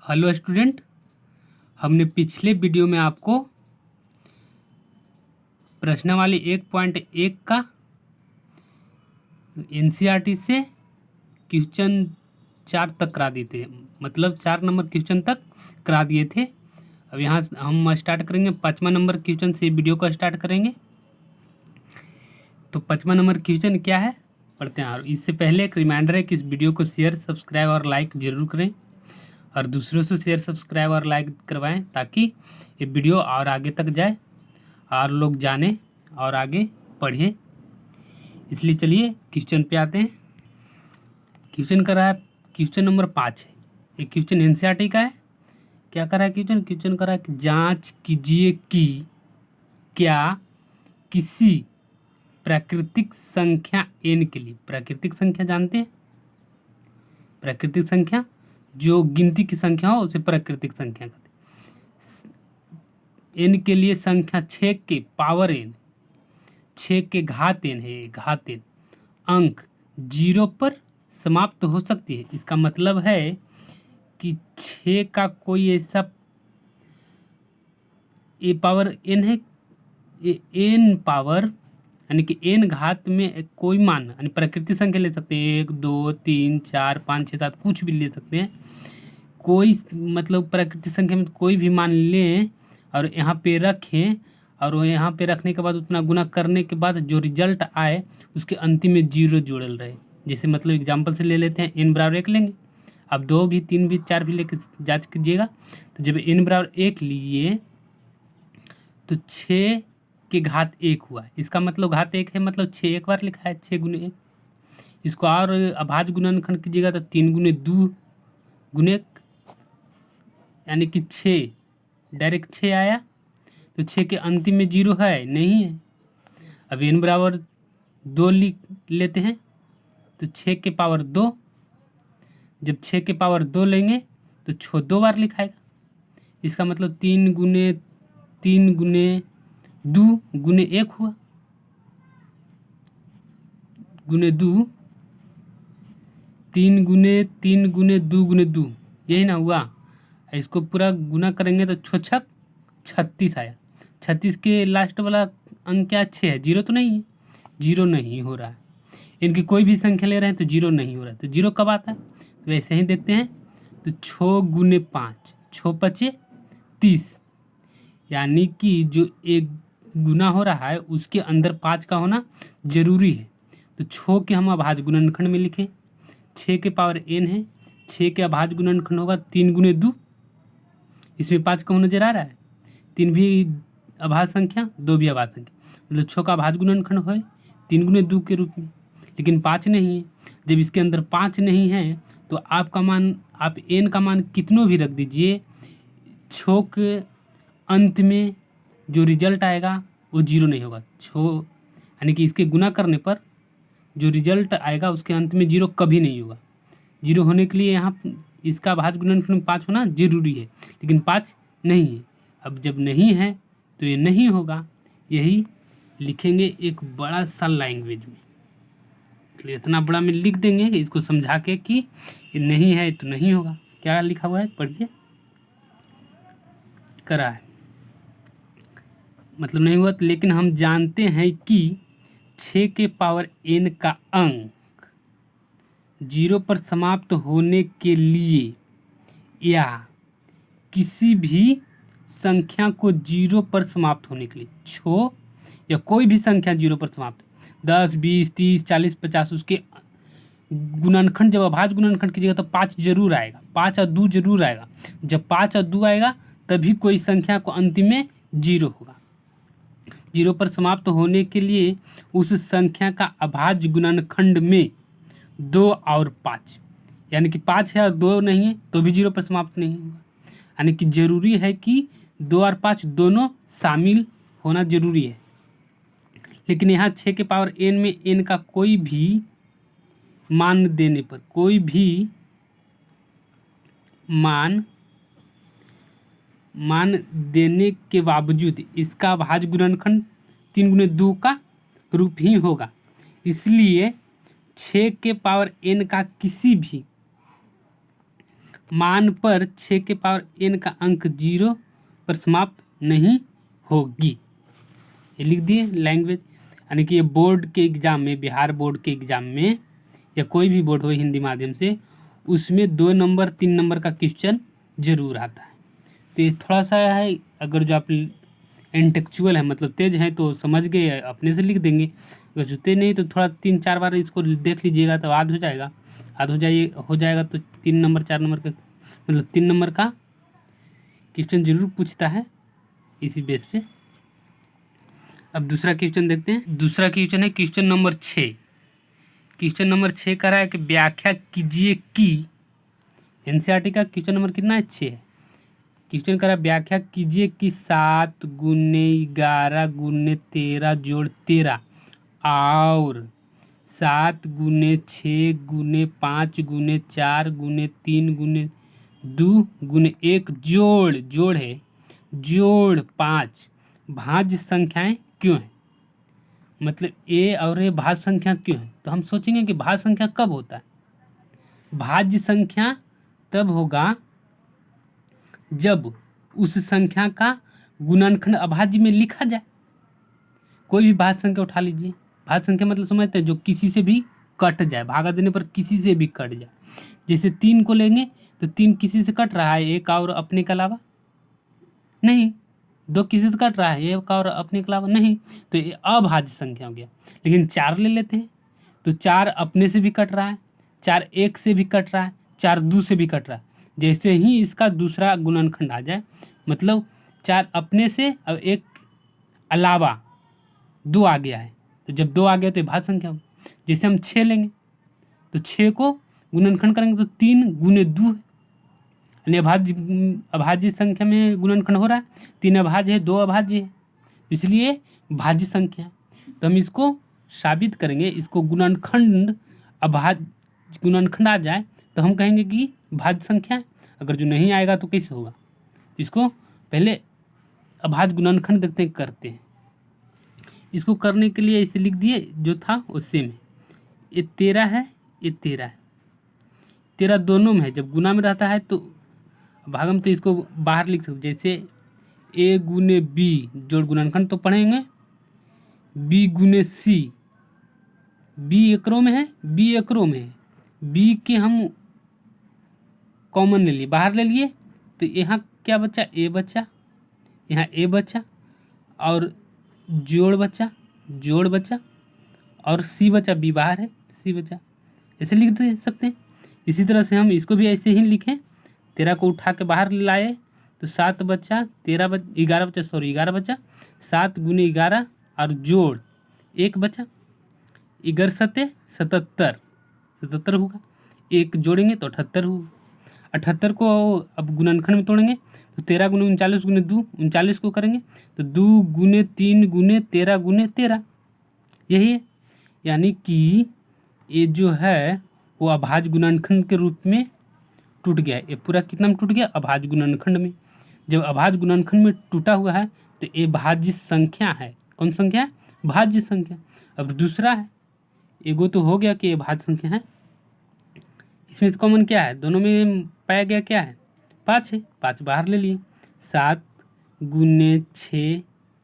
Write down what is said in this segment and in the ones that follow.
Hello student, हमने पिछले video में आपको प्रश्नावली 1.1 का एनसीईआरटी से क्वेश्चन 4 तक करा दिए थे। मतलब 4 नंबर क्वेश्चन तक करा दिए थे। अब यहाँ हम स्टार्ट करेंगे 5वां नंबर क्वेश्चन से वीडियो को स्टार्ट करेंगे। तो 5वां नंबर क्वेश्चन क्या है पढ़ते हैं। और इससे पहले एक रिमाइंडर है कि इस वीडियो को शेयर, सब्सक्राइब और लाइक ज़रूर करें और दूसरों से शेयर, सब्सक्राइब और लाइक करवाएं ताकि ये वीडियो और आगे तक जाए और लोग जाने और आगे पढ़ें। इसलिए चलिए क्वेश्चन पे आते हैं। क्वेश्चन कर रहा है, क्वेश्चन नंबर 5 है। ये क्वेश्चन एनसीईआरटी का है। क्या कर रहा है क्वेश्चन कर रहा है कि जांच कीजिए कि क्या किसी प्राकृतिक संख्या n के लिए, प्राकृतिक संख्या जानते हैं, प्राकृतिक संख्या जो गिनती की संख्या हो उसे प्राकृतिक संख्या कहते हैं। n के लिए संख्या 6 के पावर n, 6 के घात n है, घात n अंक 0 पर समाप्त हो सकती है। इसका मतलब है कि 6 का कोई ऐसा ए पावर n है, n पावर यानी कि n घात में कोई मान यानी प्राकृतिक संख्या ले सकते हैं, 1 2 3 4 5 6 7 कुछ भी ले सकते हैं। कोई मतलब प्राकृतिक संख्या में कोई भी मान लें और यहाँ पे रखें और यहाँ पे रखने के बाद उतना गुना करने के बाद जो रिजल्ट आए उसके अंतिम में 0 जुड़ल रहे। जैसे मतलब एग्जांपल से ले लेते हैं, n बराबर 1 लेंगे। अब 2 भी 3 भी 4 भी लेके जांच कीजिएगा। तो जब n बराबर 1 लिए तो 6 के घात 1 हुआ। इसका मतलब घात 1 है, मतलब 6 एक बार लिखा है, 6 गुने 1। इसको और अभाज्य गुणनखंड कीजिएगा तो 3 गुने 2 गुने यानी कि 6, डायरेक्ट 6 आया। तो 6 के अंतिम में 0 है नहीं है। अब n बराबर 2 लिख लेते हैं तो 6 के पावर 2, जब 6 के पावर 2 लेंगे तो 6 2 बार लिखाएगा। इसका मतलब 3 गुने 2 गुने 1 हुआ, गुने 2, 3 गुने 2 गुने 2, यही ना हुआ। इसको पूरा गुना करेंगे तो 6 छक 36 आया। 36 के लास्ट वाला अंक क्या 6 है, 0 तो नहीं है, 0 नहीं हो रहा है। इनकी कोई भी संख्या ले रहे हैं तो 0 नहीं हो रहा है। तो 0 कब आता है, तो ऐसे ही देखते हैं। तो 6 गुने 5, 6 पचे 30, यानी कि जो एक गुना हो रहा है उसके अंदर 5 का होना जरूरी है। तो 6 के हम अभाज्य गुणनखंड में लिखें, 6 के पावर n है, 6 के अभाज्य गुणनखंड होगा 3 गुने 2। इसमें 5 का नजर आ रहा है, 3 भी अभाज्य संख्या, 2 भी अभाज्य संख्या, मतलब 6 का अभाज्य गुणनखंड है 3 गुने 2 के रूप में, लेकिन 5 नहीं है। जब इसके अंदर 5 नहीं है तो आपका मान, आप n का मान कितनों भी रख दीजिए, 6 के अंत में जो रिजल्ट आएगा वो 0 नहीं होगा। 6 यानी कि इसके गुना करने पर जो रिजल्ट आएगा उसके अंत में 0 कभी नहीं होगा। 0 होने के लिए यहाँ इसका अभाज्य गुणनखंड 5 होना जरूरी है, लेकिन 5 नहीं है। अब जब नहीं है तो ये नहीं होगा, यही लिखेंगे एक बड़ा सा लैंग्वेज में। इसलिए इतना बड़ा में लिख देंगे इसको समझा के कि ये नहीं है तो नहीं होगा। क्या लिखा हुआ है पढ़िए, करा है मतलब नहीं हुआ तो, लेकिन हम जानते हैं कि 6 के पावर n का अंक 0 पर समाप्त होने के लिए या किसी भी संख्या को 0 पर समाप्त होने के लिए, 6 या कोई भी संख्या 0 पर समाप्त, 10 20 30 40 50, उसके गुणनखंड जब अभाज्य गुणनखंड कीजिएगा तो 5 जरूर आएगा, 5 और 2 जरूर आएगा। जब 5 और 2 आएगा तभी कोई संख्या को अंतिम में 0 होगा। 0 पर समाप्त होने के लिए उस संख्या का अभाज्य गुणनखंड में 2 और 5, यानी कि 5 है और 2 नहीं है तो भी 0 पर समाप्त नहीं होगा। यानी कि जरूरी है कि 2 और 5 दोनों शामिल होना जरूरी है। लेकिन यहाँ 6 के पावर n में n का कोई भी मान देने पर, कोई भी मान देने के बावजूद इसका अभाज्य गुणनखंड 3 गुने 2 का रूप ही होगा। इसलिए 6 के पावर n का किसी भी मान पर 6 के पावर n का अंक 0 पर समाप्त नहीं होगी। ये लिख दिए लैंग्वेज। यानी कि ये बोर्ड के एग्ज़ाम में, बिहार बोर्ड के एग्ज़ाम में या कोई भी बोर्ड हो हिंदी माध्यम से, उसमें 2 नंबर 3 नंबर का क्वेश्चन जरूर आता है। तो ये थोड़ा सा है, अगर जो आप इंटेलेक्चुअल है मतलब तेज हैं तो समझ गए अपने से लिख देंगे, अगर जो तेज नहीं तो थोड़ा 3-4 बार इसको देख लीजिएगा तो याद हो जाएगा। याद हो जाएगा तो 3 नंबर 4 नंबर का मतलब 3 नंबर का क्वेश्चन जरूर पूछता है इसी बेस पे। अब दूसरा क्वेश्चन देखते हैं। दूसरा क्वेश्चन है क्वेश्चन नंबर 6। क्वेश्चन नंबर 6 कह रहा है कि व्याख्या कीजिए कि एनसीईआरटी का क्वेश्चन नंबर कितना है? 6 है। क्वेश्चन कह रहा है व्याख्या कीजिए कि 7 गुने 11 गुने 13 जोड़ 13 और 7 गुने 6 गुने 5 गुने 4 गुने 3 गुने 2 गुने 1 जोड़ है जोड़ 5 भाज्य संख्याएं क्यों हैं? मतलब ए और ए भाज्य संख्या क्यों है? तो हम सोचेंगे कि भाज्य संख्या कब होता है? भाज्य संख्या तब होगा जब उस संख्या का गुणनखंड अभाज्य में लिखा जाए। कोई भी भाज्य संख्या उठा लीजिए, भाज्य संख्या मतलब समझते हैं जो किसी से भी कट जाए, भागा देने पर किसी से भी कट जाए। जैसे 3 को लेंगे तो 3 किसी से कट रहा है, एक और अपने के अलावा नहीं। 2 किसी से कट रहा है, एक और अपने के अलावा नहीं, तो ये अभाज्य संख्या हो गया। लेकिन 4 ले लेते हैं तो 4 अपने से भी कट रहा है, 4 एक से भी कट रहा है, 4 2 से भी कट रहा है। जैसे ही इसका दूसरा गुणनखंड आ जाए, मतलब 4 अपने से और एक अलावा 2 आ गया है, तो जब 2 आ गया तो ये भाज्य संख्या होगी। जैसे हम 6 लेंगे तो 6 को गुणनखंड करेंगे तो 3 गुने 2 है, यानी अभाज्य संख्या में गुणनखंड हो रहा है। 3 अभाज्य है, 2 अभाज्य है, इसलिए भाज्य संख्या। तो हम इसको साबित करेंगे, इसको गुणनखंड आ जाए तो हम कहेंगे कि भाज्य संख्या है। अगर जो नहीं आएगा तो कैसे होगा? इसको पहले अभाज्य गुणनखंड देखते हैं, करते हैं। इसको करने के लिए इसे लिख दिए जो था वो सेम है। ये 13 है, ये 13 है। 13 दोनों में है, जब गुना में रहता है तो भागम तो इसको बाहर लिख सकते। जैसे ए गुने बी जोड़ गुणनखंड तो पढ़ेंगे, बी गुने सी, बी एकरों में है, बी एकरों में है, बी के हम कॉमन ले लिए, बाहर ले लिए, तो यहाँ क्या बचा? ए बचा, यहाँ ए बचा और जोड़ बचा और सी बचा, बी बाहर है, सी बचा। ऐसे लिख दे सकते हैं। इसी तरह से हम इसको भी ऐसे ही लिखें। 13 को उठा के बाहर लाए तो 7 बचा, 11 बचा, 7 गुने 11 और जोड़ 1 बचा, 11 सते 77 होगा। 1 जोड़ेंगे तो 78 होगा। 78 को अब गुणनखंड में तोड़ेंगे तो 13 गुने 39 गुने 2, 39 को करेंगे तो 2 गुने 3 गुने 13 गुने 13, यही है। यानी कि ये जो है वो अभाज्य गुणनखंड के रूप में टूट गया। ये पूरा कितना में टूट गया? अभाज्य गुणनखंड में। जब अभाज्य गुणनखंड में टूटा हुआ है तो ये भाज्य संख्या है। कौन संख्या है? भाज्य संख्या। अब दूसरा है, एगो तो हो गया कि ये भाज्य संख्या है। इसमें कॉमन क्या है? दोनों में पाया गया क्या है? 5 है, 5 बाहर ले लिए। 7 गुने 6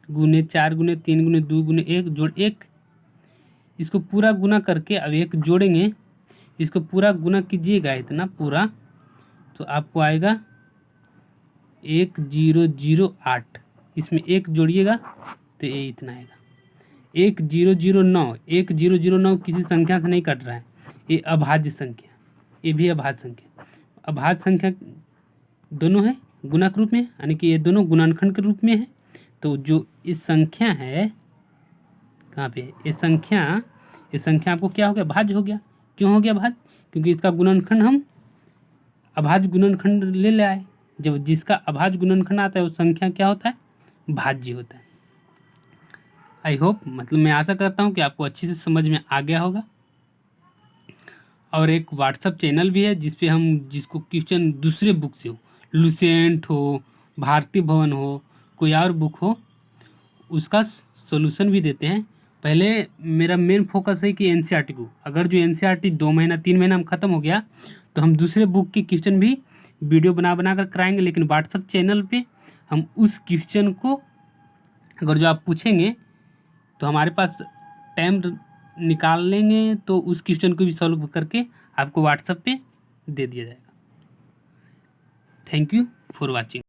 गुने 4 गुने 3 गुने 2 गुने 1 जोड़ 1, इसको पूरा गुना करके अब 1 जोड़ेंगे, इसको पूरा गुना कीजिएगा इतना पूरा, तो आपको आएगा 1008। इसमें 1 जोड़िएगा तो ये इतना आएगा 1009। 1009 किसी संख्या से नहीं कट रहा है, ये अभाज्य संख्या, ये भी अभाज्य संख्या। अभाज्य संख्या दोनों है गुना के रूप में, यानी कि ये दोनों गुणनखंड के रूप में है। तो जो इस संख्या है कहाँ पे? ये संख्या आपको क्या हो गया? भाज्य हो गया। क्यों हो गया भाज्य? क्योंकि इसका गुणनखंड हम अभाज्य गुणनखंड ले आए। जब जिसका अभाज्य गुणनखंड आता है वो संख्या क्या होता है? भाज्य होता है। आई होप, मतलब मैं आशा करता हूँ कि आपको अच्छी से समझ में आ गया होगा। और एक व्हाट्सअप चैनल भी है जिसपे हम जिसको क्वेश्चन दूसरे बुक से हो, लुसेंट हो, भारतीय भवन हो, कोई और बुक हो, उसका सॉल्यूशन भी देते हैं। पहले मेरा मेन फोकस है कि एनसीईआरटी को, अगर जो एनसीईआरटी 2 महीना 3 महीना में ख़त्म हो गया तो हम दूसरे बुक के क्वेश्चन भी वीडियो बना बना कर कराएंगे, लेकिन व्हाट्सएप चैनल पे हम उस क्वेश्चन को अगर जो आप पूछेंगे तो हमारे पास टाइम निकाल लेंगे तो उस क्वेश्चन को भी सॉल्व करके आपको व्हाट्सएप पे दे दिया जाएगा। Thank you for watching.